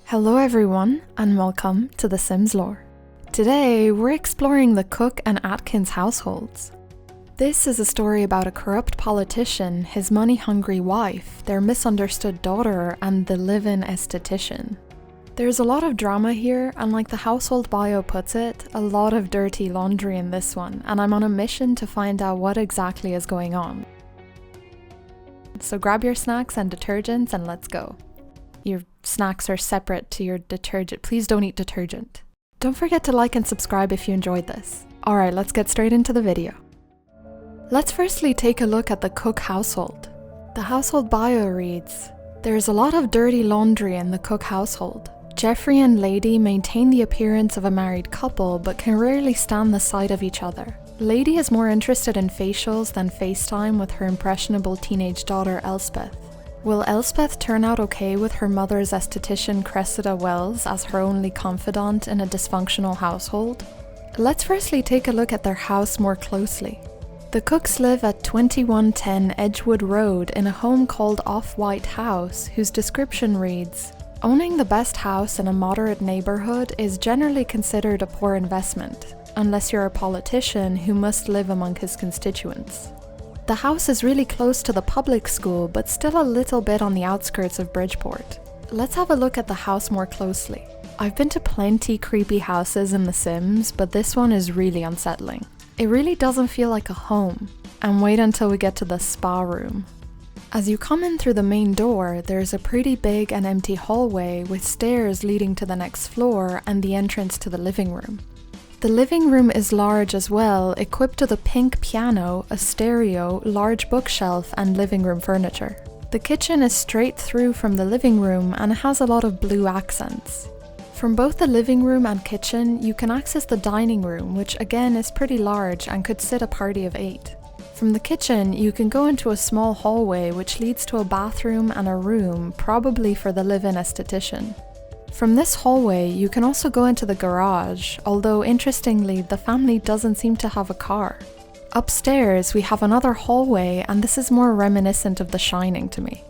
Hello everyone, and welcome to The Sims lore. Today, we're exploring the Cook and Atkins households. This is a story about a corrupt politician, his money-hungry wife, their misunderstood daughter, and the live-in esthetician. There's a lot of drama here, and like the household bio puts it, a lot of dirty laundry in this one, and I'm on a mission to find out what exactly is going on. So grab your snacks and detergents and let's go. Your snacks are separate to your detergent. Please don't eat detergent. Don't forget to like and subscribe if you enjoyed this. Alright, let's get straight into the video. Let's firstly take a look at the Cook household. The household bio reads, "There's a lot of dirty laundry in the Cook household. Jeffrey and Lady maintain the appearance of a married couple but can rarely stand the sight of each other. Lady is more interested in facials than FaceTime with her impressionable teenage daughter Elspeth. Will Elspeth turn out okay with her mother's esthetician Cressida Wells as her only confidant in a dysfunctional household? Let's firstly take a look at their house more closely. The Cooks live at 2110 Edgewood Road in a home called Off-White House, whose description reads, "Owning the best house in a moderate neighborhood is generally considered a poor investment, unless you're a politician who must live among his constituents." The house is really close to the public school, but still a little bit on the outskirts of Bridgeport. Let's have a look at the house more closely. I've been to plenty creepy houses in The Sims, but this one is really unsettling. It really doesn't feel like a home. And wait until we get to the spa room. As you come in through the main door, there's a pretty big and empty hallway with stairs leading to the next floor and the entrance to the living room. The living room is large as well, equipped with a pink piano, a stereo, large bookshelf, and living room furniture. The kitchen is straight through from the living room and has a lot of blue accents. From both the living room and kitchen, you can access the dining room, which again is pretty large and could sit a party of 8. From the kitchen, you can go into a small hallway which leads to a bathroom and a room, probably for the live-in esthetician. From this hallway, you can also go into the garage, although interestingly, the family doesn't seem to have a car. Upstairs, we have another hallway, and this is more reminiscent of The Shining to me.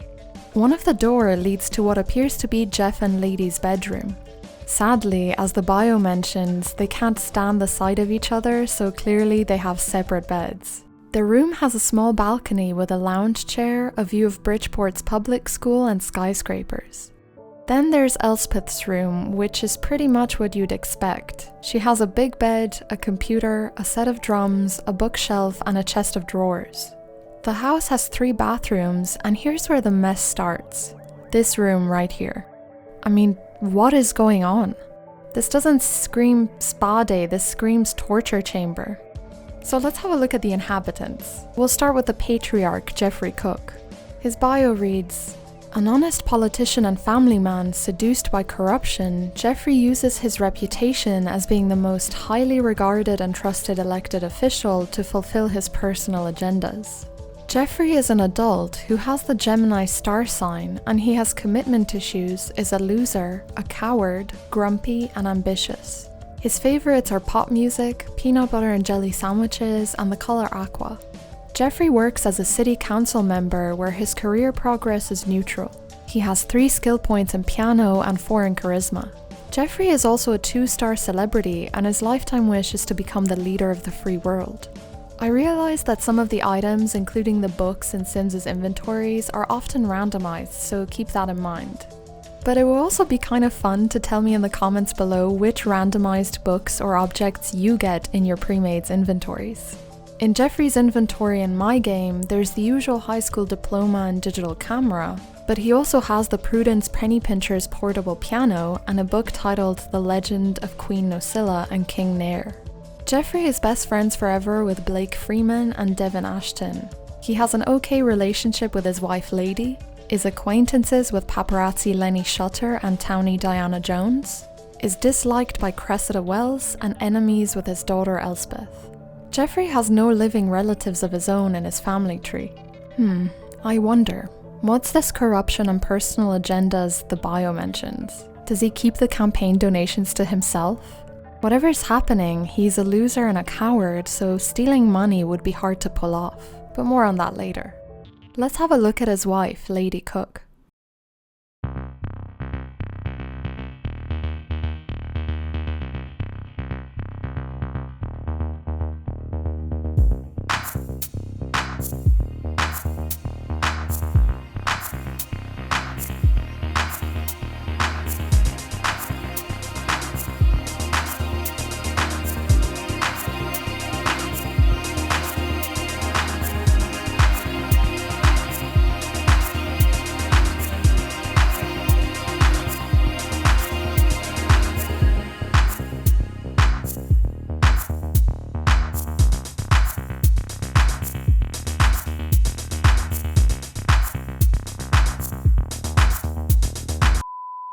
One of the doors leads to what appears to be Jeff and Lady's bedroom. Sadly, as the bio mentions, they can't stand the sight of each other, so clearly they have separate beds. The room has a small balcony with a lounge chair, a view of Bridgeport's public school and skyscrapers. Then there's Elspeth's room, which is pretty much what you'd expect. She has a big bed, a computer, a set of drums, a bookshelf, and a chest of drawers. The house has 3 bathrooms, and here's where the mess starts. This room right here. I mean, what is going on? This doesn't scream spa day, this screams torture chamber. So let's have a look at the inhabitants. We'll start with the patriarch, Jeffrey Cook. His bio reads, "An honest politician and family man seduced by corruption, Jeffrey uses his reputation as being the most highly regarded and trusted elected official to fulfill his personal agendas. Jeffrey is an adult who has the Gemini star sign, and he has commitment issues, is a loser, a coward, grumpy, and ambitious. His favorites are pop music, peanut butter and jelly sandwiches, and the color aqua. Jeffrey works as a city council member where his career progress is neutral. He has 3 skill points in piano and 4 in charisma. Jeffrey is also a 2-star celebrity, and his lifetime wish is to become the leader of the free world." I realize that some of the items, including the books in Sims' inventories, are often randomized, so keep that in mind. But it will also be kind of fun to tell me in the comments below which randomized books or objects you get in your pre-made's inventories. In Jeffrey's inventory in my game, there's the usual high school diploma and digital camera, but he also has the Prudence Pennypincher's portable piano and a book titled The Legend of Queen Nosilla and King Nair. Jeffrey is best friends forever with Blake Freeman and Devin Ashton. He has an okay relationship with his wife Lady, is acquaintances with paparazzi Lenny Shutter and townie Diana Jones, is disliked by Cressida Wells, and enemies with his daughter Elspeth. Jeffrey has no living relatives of his own in his family tree. I wonder, what's this corruption and personal agendas the bio mentions? Does he keep the campaign donations to himself? Whatever's happening, he's a loser and a coward, so stealing money would be hard to pull off, but more on that later. Let's have a look at his wife, Lady Cook.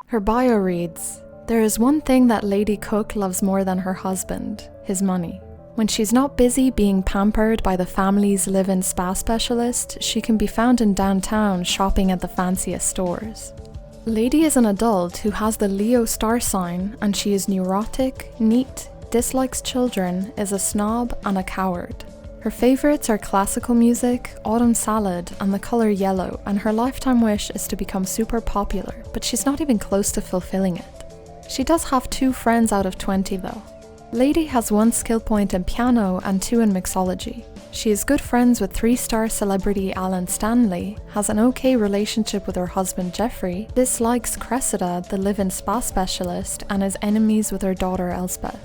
Her bio reads, "There is one thing that Lady Cook loves more than her husband, his money. When she's not busy being pampered by the family's live-in spa specialist, she can be found in downtown shopping at the fanciest stores." Lady is an adult who has the Leo star sign, and she is neurotic, neat, dislikes children, is a snob, and a coward. Her favourites are classical music, autumn salad, and the colour yellow, and her lifetime wish is to become super popular, but she's not even close to fulfilling it. She does have 2 friends out of 20 though. Lady has 1 skill point in piano and 2 in mixology. She is good friends with 3-star celebrity Alan Stanley, has an okay relationship with her husband Jeffrey, dislikes Cressida, the live-in spa specialist, and is enemies with her daughter Elspeth.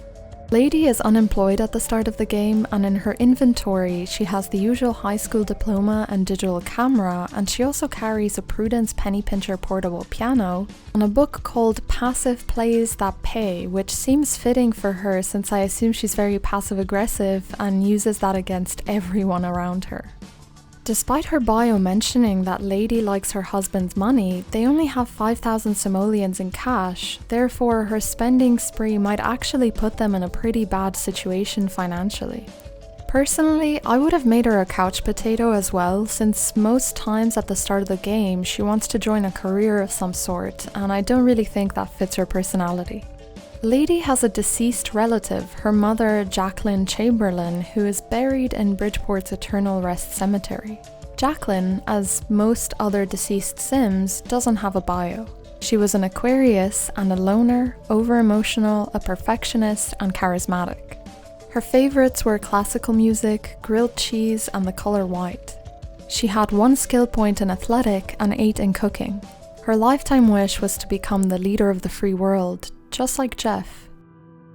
Lady is unemployed at the start of the game, and in her inventory she has the usual high school diploma and digital camera, and she also carries a Prudence penny pincher portable piano and a book called Passive Plays That Pay, which seems fitting for her since I assume she's very passive aggressive and uses that against everyone around her. Despite her bio mentioning that Lady likes her husband's money, they only have 5,000 simoleons in cash, therefore her spending spree might actually put them in a pretty bad situation financially. Personally, I would have made her a couch potato as well, since most times at the start of the game she wants to join a career of some sort, and I don't really think that fits her personality. Lady has a deceased relative, her mother Jacqueline Chamberlain, who is buried in Bridgeport's Eternal Rest Cemetery. Jacqueline, as most other deceased Sims, doesn't have a bio. She was an Aquarius and a loner, over-emotional, a perfectionist, and charismatic. Her favourites were classical music, grilled cheese, and the colour white. She had 1 skill point in athletic and 8 in cooking. Her lifetime wish was to become the leader of the free world, just like Jeff.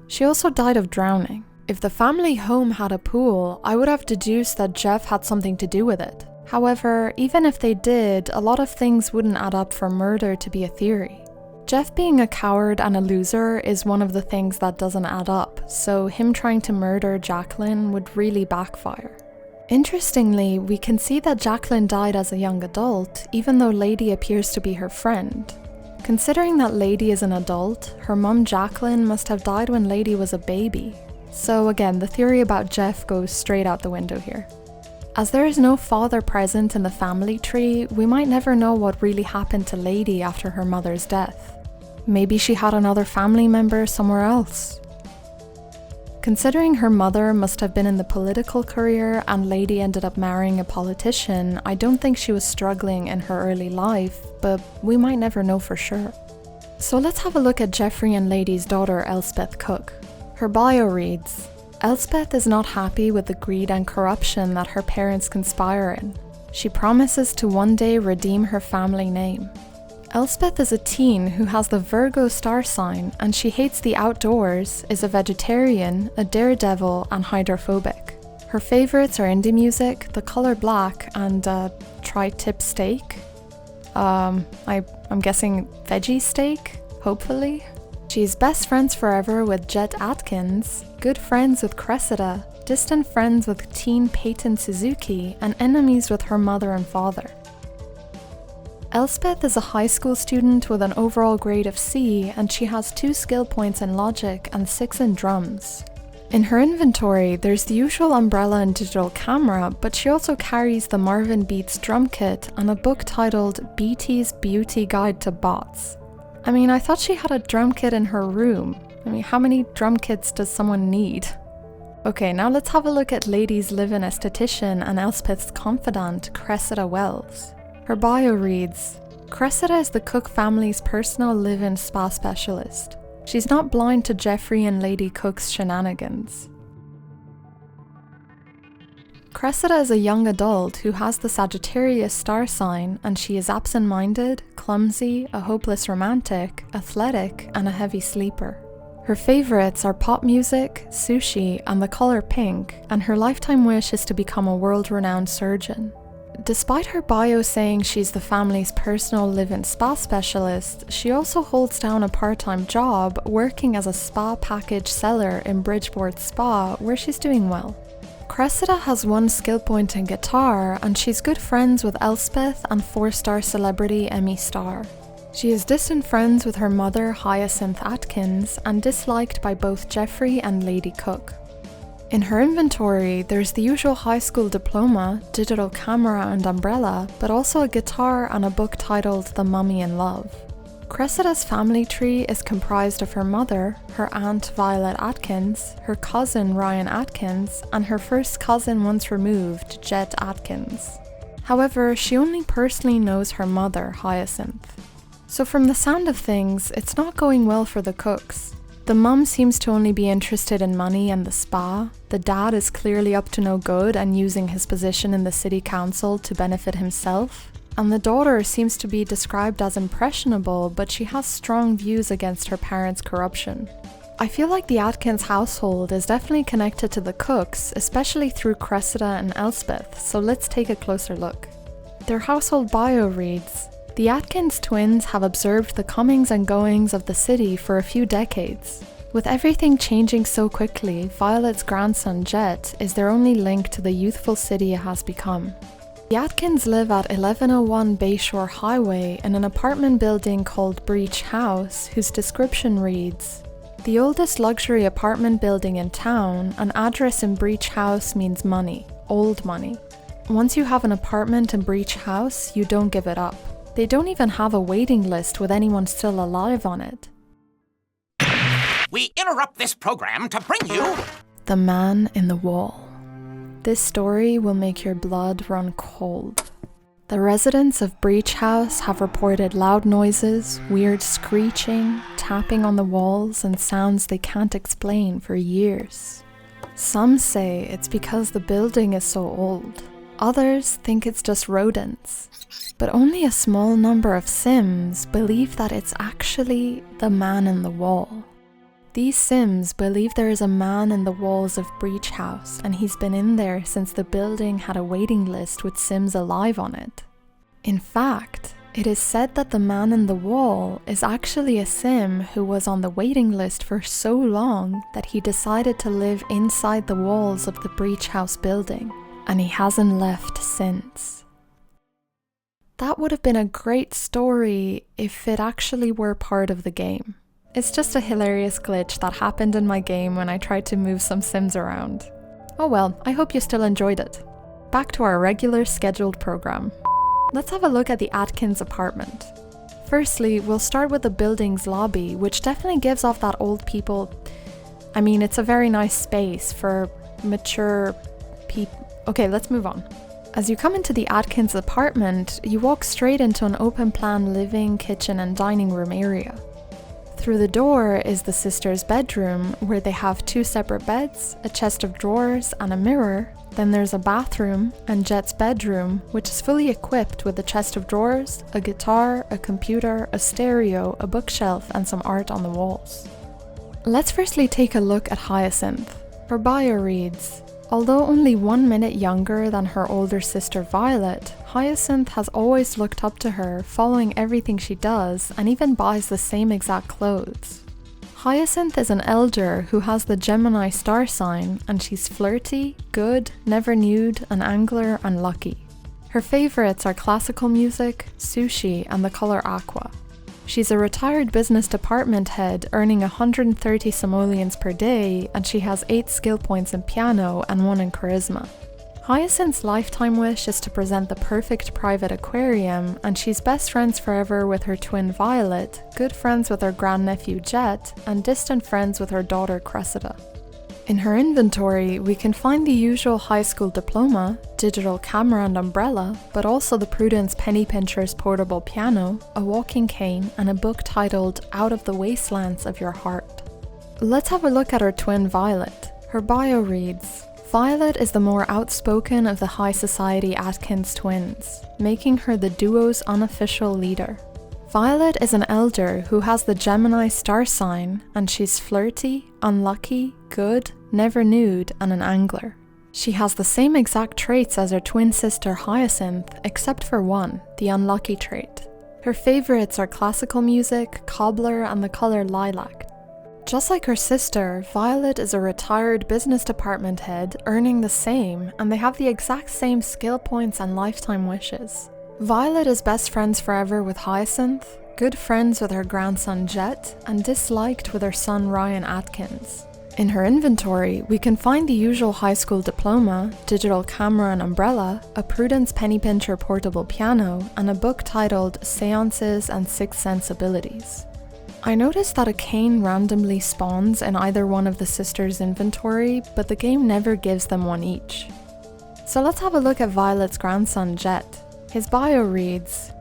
She also died of drowning. If the family home had a pool, I would have deduced that Jeff had something to do with it. However, even if they did, a lot of things wouldn't add up for murder to be a theory. Jeff being a coward and a loser is one of the things that doesn't add up, so him trying to murder Jacqueline would really backfire. Interestingly, we can see that Jacqueline died as a young adult, even though Lady appears to be her friend. Considering that Lady is an adult, her mum Jacqueline must have died when Lady was a baby. So again, the theory about Jeff goes straight out the window here. As there is no father present in the family tree, we might never know what really happened to Lady after her mother's death. Maybe she had another family member somewhere else. Considering her mother must have been in the political career and Lady ended up marrying a politician, I don't think she was struggling in her early life, but we might never know for sure. So let's have a look at Jeffrey and Lady's daughter Elspeth Cook. Her bio reads, "Elspeth is not happy with the greed and corruption that her parents conspire in. She promises to one day redeem her family name. Elspeth is a teen who has the Virgo star sign, and she hates the outdoors, is a vegetarian, a daredevil, and hydrophobic. Her favourites are indie music, the colour black, and tri-tip steak. I'm guessing veggie steak, hopefully. She's best friends forever with Jet Atkins, good friends with Cressida, distant friends with teen Peyton Suzuki, and enemies with her mother and father. Elspeth is a high school student with an overall grade of C, and she has 2 skill points in logic and 6 in drums. In her inventory, there's the usual umbrella and digital camera, but she also carries the Marvin Beats drum kit and a book titled BT's Beauty Guide to Bots. I mean, I thought she had a drum kit in her room. I mean, how many drum kits does someone need? Okay, now let's have a look at Lady's live-in esthetician and Elspeth's confidant, Cressida Wells. Her bio reads, "Cressida is the Cook family's personal live-in spa specialist. She's not blind to Jeffrey and Lady Cook's shenanigans." Cressida is a young adult who has the Sagittarius star sign, and she is absent-minded, clumsy, a hopeless romantic, athletic, and a heavy sleeper. Her favourites are pop music, sushi, and the colour pink, and her lifetime wish is to become a world-renowned surgeon. Despite her bio saying she's the family's personal live-in spa specialist, she also holds down a part-time job working as a spa package seller in Bridgeport Spa, where she's doing well. Cressida has 1 skill point in guitar, and she's good friends with Elspeth and 4-star celebrity Emmy Starr. She is distant friends with her mother, Hyacinth Atkins, and disliked by both Jeffrey and Lady Cook. In her inventory, there's the usual high school diploma, digital camera and umbrella, but also a guitar and a book titled The Mummy in Love. Cressida's family tree is comprised of her mother, her aunt Violet Atkins, her cousin Ryan Atkins, and her first cousin once removed, Jet Atkins. However, she only personally knows her mother, Hyacinth. So from the sound of things, it's not going well for the Cooks. The mum seems to only be interested in money and the spa, the dad is clearly up to no good and using his position in the city council to benefit himself, and the daughter seems to be described as impressionable, but she has strong views against her parents' corruption. I feel like the Atkins household is definitely connected to the Cooks, especially through Cressida and Elspeth, so let's take a closer look. Their household bio reads, "The Atkins twins have observed the comings and goings of the city for a few decades. With everything changing so quickly, Violet's grandson Jet is their only link to the youthful city it has become. The Atkins live at 1101 Bayshore Highway in an apartment building called Breach House, whose description reads, the oldest luxury apartment building in town, an address in Breach House means money, old money. Once you have an apartment in Breach House, you don't give it up. They don't even have a waiting list with anyone still alive on it." We interrupt this program to bring you The Man in the Wall. This story will make your blood run cold. The residents of Breach House have reported loud noises, weird screeching, tapping on the walls, and sounds they can't explain for years. Some say it's because the building is so old. Others think it's just rodents. But only a small number of Sims believe that it's actually the man in the wall. These Sims believe there is a man in the walls of Breach House, and he's been in there since the building had a waiting list with Sims alive on it. In fact, it is said that the man in the wall is actually a Sim who was on the waiting list for so long that he decided to live inside the walls of the Breach House building, and he hasn't left since. That would have been a great story if it actually were part of the game. It's just a hilarious glitch that happened in my game when I tried to move some Sims around. Oh well, I hope you still enjoyed it. Back to our regular scheduled program. Let's have a look at the Atkins apartment. Firstly, we'll start with the building's lobby, which definitely gives off that old people... I mean, it's a very nice space for mature people. Okay, let's move on. As you come into the Atkins apartment, you walk straight into an open-plan living, kitchen and dining room area. Through the door is the sisters' bedroom, where they have 2 separate beds, a chest of drawers and a mirror. Then there's a bathroom and Jet's bedroom, which is fully equipped with a chest of drawers, a guitar, a computer, a stereo, a bookshelf and some art on the walls. Let's firstly take a look at Hyacinth. Her bio reads, although only 1 minute younger than her older sister Violet, Hyacinth has always looked up to her, following everything she does, and even buys the same exact clothes. Hyacinth is an elder who has the Gemini star sign, and she's flirty, good, never nude, an angler, and lucky. Her favorites are classical music, sushi, and the color aqua. She's a retired business department head earning 130 simoleons per day, and she has 8 skill points in piano and 1 in charisma. Hyacinth's lifetime wish is to present the perfect private aquarium, and she's best friends forever with her twin Violet, good friends with her grandnephew Jet, and distant friends with her daughter Cressida. In her inventory, we can find the usual high school diploma, digital camera and umbrella, but also the Prudence Penny Pincher's portable piano, a walking cane, and a book titled Out of the Wastelands of Your Heart. Let's have a look at her twin Violet. Her bio reads, Violet is the more outspoken of the high society Atkins twins, making her the duo's unofficial leader. Violet is an elder who has the Gemini star sign, and she's flirty, unlucky, good, never nude, and an angler. She has the same exact traits as her twin sister Hyacinth, except for one, the unlucky trait. Her favorites are classical music, cobbler, and the color lilac. Just like her sister, Violet is a retired business department head, earning the same, and they have the exact same skill points and lifetime wishes. Violet is best friends forever with Hyacinth. good friends with her grandson Jet, and disliked with her son Ryan Atkins. In her inventory, we can find the usual high school diploma, digital camera and umbrella, a Prudence penny pincher portable piano, and a book titled Seances and Sixth Sense Abilities. I noticed that a cane randomly spawns in either one of the sisters' inventory, but the game never gives them one each. So let's have a look at Violet's grandson Jet. His bio reads,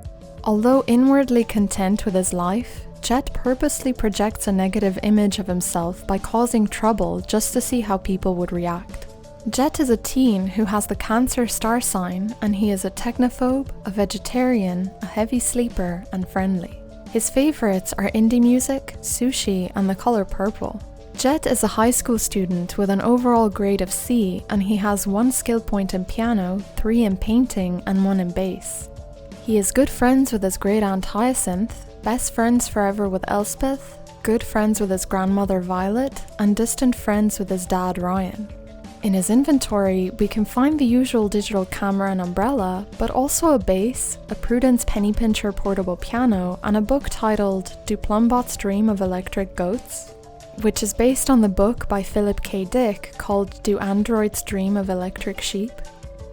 "Although inwardly content with his life, Jet purposely projects a negative image of himself by causing trouble just to see how people would react. Jet is a teen who has the Cancer star sign, and he is a technophobe, a vegetarian, a heavy sleeper, and friendly. His favorites are indie music, sushi, and the color purple. Jet is a high school student with an overall grade of C, and he has 1 skill point in piano, 3 in painting, and 1 in bass. He is good friends with his great aunt Hyacinth, best friends forever with Elspeth, good friends with his grandmother Violet, and distant friends with his dad Ryan. In his inventory, we can find the usual digital camera and umbrella, but also a bass, a Prudence penny pincher portable piano, and a book titled Do Plumbots Dream of Electric Goats?, which is based on the book by Philip K. Dick called Do Androids Dream of Electric Sheep?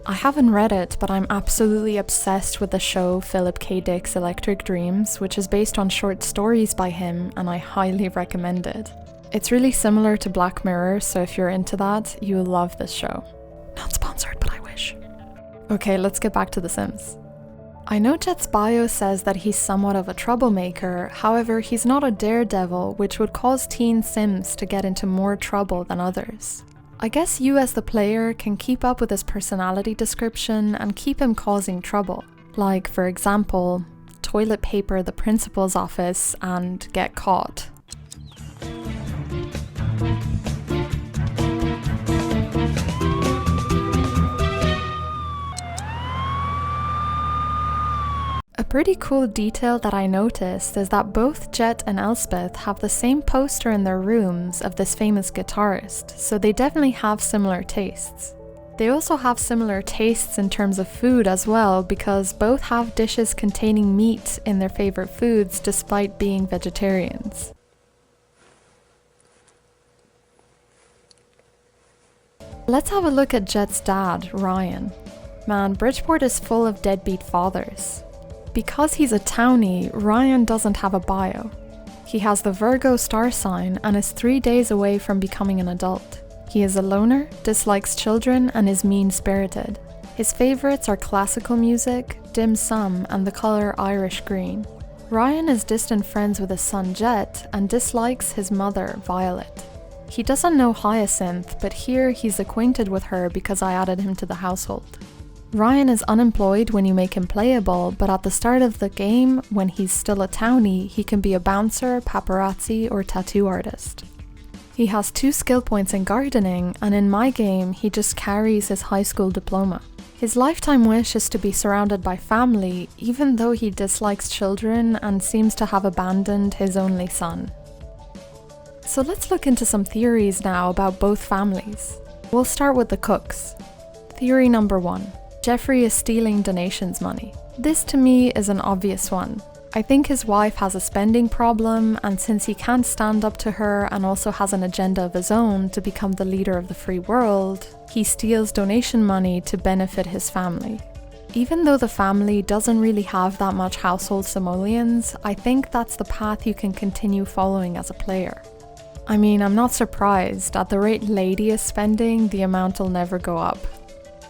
I haven't read it, but I'm absolutely obsessed with the show Philip K. Dick's Electric Dreams, which is based on short stories by him, and I highly recommend it. It's really similar to Black Mirror, so if you're into that, you'll love this show. Not sponsored, but I wish. Okay, let's get back to The Sims. I know Jet's bio says that he's somewhat of a troublemaker, however he's not a daredevil, which would cause teen Sims to get into more trouble than others. I guess you as the player can keep up with his personality description and keep him causing trouble. Like, for example, toilet paper the principal's office and get caught. A pretty cool detail that I noticed is that both Jet and Elspeth have the same poster in their rooms of this famous guitarist, so they definitely have similar tastes. They also have similar tastes in terms of food as well, because both have dishes containing meat in their favorite foods despite being vegetarians. Let's have a look at Jet's dad, Ryan. Man, Bridgeport is full of deadbeat fathers. Because he's a townie, Ryan doesn't have a bio. He has the Virgo star sign and is 3 days away from becoming an adult. He is a loner, dislikes children, and is mean-spirited. His favorites are classical music, dim sum, and the color Irish green. Ryan is distant friends with his son Jet and dislikes his mother, Violet. He doesn't know Hyacinth, but here he's acquainted with her because I added him to the household. Ryan is unemployed when you make him playable, but at the start of the game, when he's still a townie, he can be a bouncer, paparazzi, or tattoo artist. He has 2 skill points in gardening, and in my game, he just carries his high school diploma. His lifetime wish is to be surrounded by family, even though he dislikes children and seems to have abandoned his only son. So let's look into some theories now about both families. We'll start with the cooks. Theory number 1. Jeffrey is stealing donations money. This to me is an obvious one. I think his wife has a spending problem, and since he can't stand up to her and also has an agenda of his own to become the leader of the free world, he steals donation money to benefit his family. Even though the family doesn't really have that much household simoleons, I think that's the path you can continue following as a player. I mean, I'm not surprised. At the rate Lady is spending, the amount will never go up.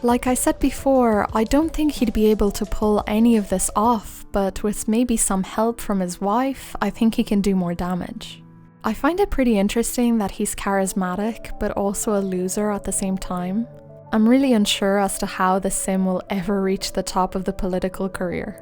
Like I said before, I don't think he'd be able to pull any of this off, but with maybe some help from his wife, I think he can do more damage. I find it pretty interesting that he's charismatic, but also a loser at the same time. I'm really unsure as to how the sim will ever reach the top of the political career.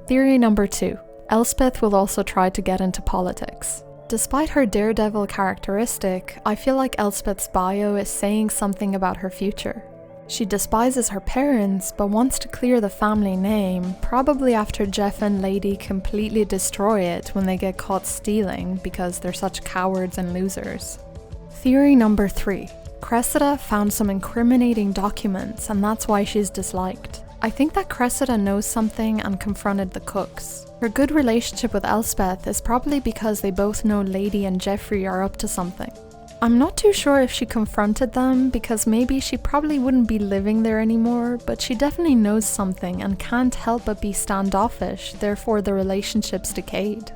Theory number 2. Elspeth will also try to get into politics. Despite her daredevil characteristic, I feel like Elspeth's bio is saying something about her future. She despises her parents, but wants to clear the family name, probably after Jeff and Lady completely destroy it when they get caught stealing because they're such cowards and losers. Theory number 3. Cressida found some incriminating documents, and that's why she's disliked. I think that Cressida knows something and confronted the cooks. Her good relationship with Elspeth is probably because they both know Lady and Geoffrey are up to something. I'm not too sure if she confronted them because maybe she probably wouldn't be living there anymore, but she definitely knows something and can't help but be standoffish, therefore the relationship's decayed.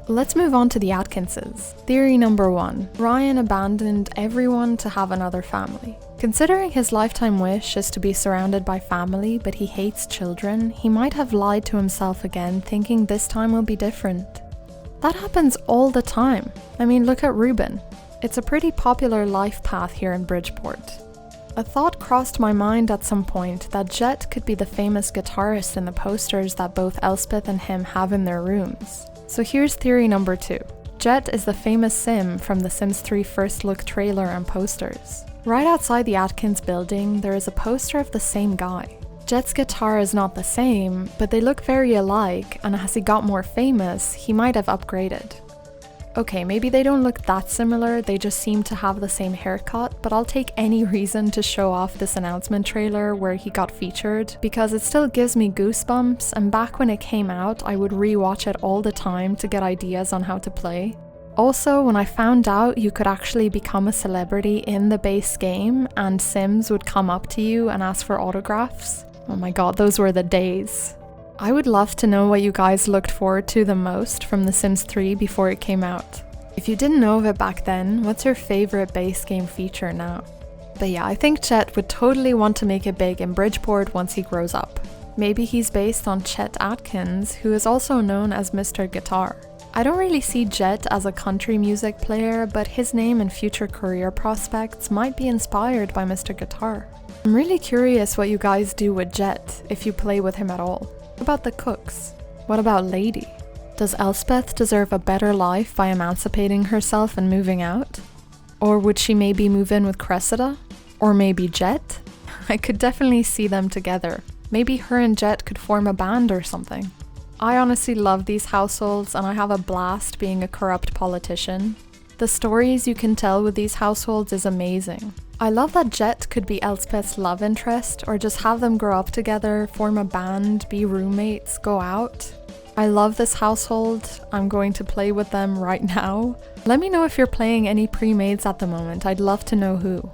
Let's move on to the Atkinses. Theory number 1. Ryan abandoned everyone to have another family. Considering his lifetime wish is to be surrounded by family, but he hates children, he might have lied to himself again, thinking this time will be different. That happens all the time. I mean, look at Ruben. It's a pretty popular life path here in Bridgeport. A thought crossed my mind at some point that Jet could be the famous guitarist in the posters that both Elspeth and him have in their rooms. So here's theory number 2. Jet is the famous Sim from the Sims 3 first look trailer and posters. Right outside the Atkins building, there is a poster of the same guy. Jet's guitar is not the same, but they look very alike, and as he got more famous, he might have upgraded. Okay, maybe they don't look that similar, they just seem to have the same haircut, but I'll take any reason to show off this announcement trailer where he got featured, because it still gives me goosebumps, and back when it came out, I would rewatch it all the time to get ideas on how to play. Also, when I found out you could actually become a celebrity in the base game, and Sims would come up to you and ask for autographs, oh my god, those were the days. I would love to know what you guys looked forward to the most from The Sims 3 before it came out. If you didn't know of it back then, what's your favorite base game feature now? But yeah, I think Chet would totally want to make it big in Bridgeport once he grows up. Maybe he's based on Chet Atkins, who is also known as Mr. Guitar. I don't really see Jet as a country music player, but his name and future career prospects might be inspired by Mr. Guitar. I'm really curious what you guys do with Jet, if you play with him at all. What about the cooks? What about Lady? Does Elspeth deserve a better life by emancipating herself and moving out? Or would she maybe move in with Cressida? Or maybe Jet? I could definitely see them together. Maybe her and Jet could form a band or something. I honestly love these households and I have a blast being a corrupt politician. The stories you can tell with these households is amazing. I love that Jet could be Elspeth's love interest, or just have them grow up together, form a band, be roommates, go out. I love this household. I'm going to play with them right now. Let me know if you're playing any pre-mades at the moment. I'd love to know who.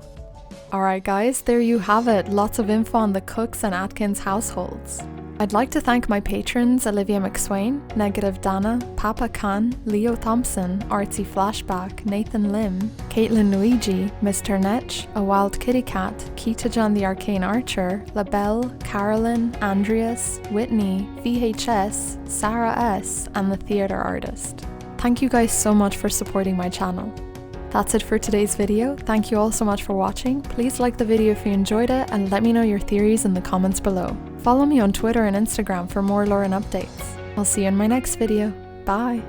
Alright guys, there you have it. Lots of info on the Cooks and Atkins households. I'd like to thank my patrons Olivia McSwain, Negative Dana, Papa Khan, Leo Thompson, Artsy Flashback, Nathan Lim, Caitlin Luigi, Mr. Netch, A Wild Kitty Cat, Keitajan the Arcane Archer, LaBelle, Carolyn, Andreas, Whitney, VHS, Sarah S, and the Theatre Artist. Thank you guys so much for supporting my channel. That's it for today's video. Thank you all so much for watching. Please like the video if you enjoyed it and let me know your theories in the comments below. Follow me on Twitter and Instagram for more lore and updates. I'll see you in my next video. Bye!